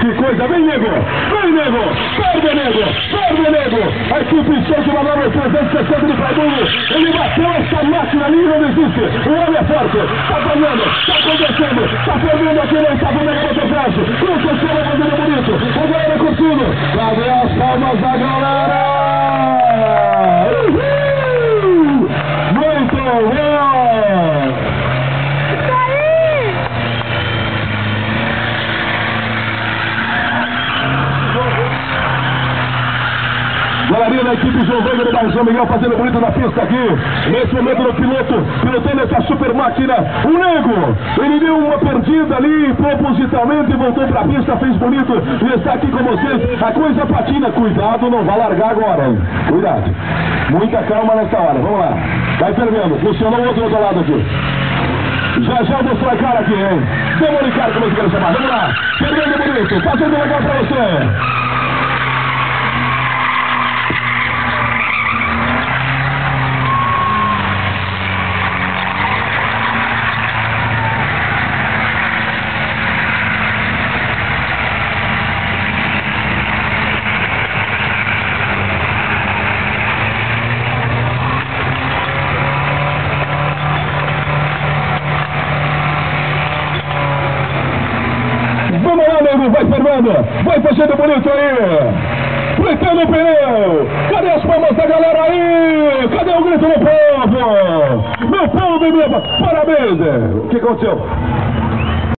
Que coisa, vem nego, perde nego, a equipe show de manobra 360 de Raimundo, ele bateu essa máquina ali, não existe, o homem é forte, tá ganhando, tá acontecendo, tá perdendo aqui na etapa do Mega Motocross, o Cochilo fazendo bonito, a galera curtindo, cadê as palmas da galera? Uhul! Muito bom! Galerinha da equipe João Veiga do bairro São Miguel fazendo bonito na pista aqui. Nesse momento no pilotando essa super máquina, o Nego. Ele deu uma perdida ali propositalmente, voltou pra pista, fez bonito e está aqui com vocês. A coisa patina, cuidado, não vai largar agora, hein? Cuidado. Muita calma nessa hora, vamos lá. Vai fervendo, funcionou o outro lado aqui. Já vou mostrar a cara aqui, hein? Demolicar, como você quer chamar, vamos lá. Fervendo bonito, fazendo legal pra você. Vai Fernando, vai fazendo bonito aí, fritando o pneu, cadê as palmas da galera aí, cadê o grito do povo, meu povo, parabéns, o que aconteceu?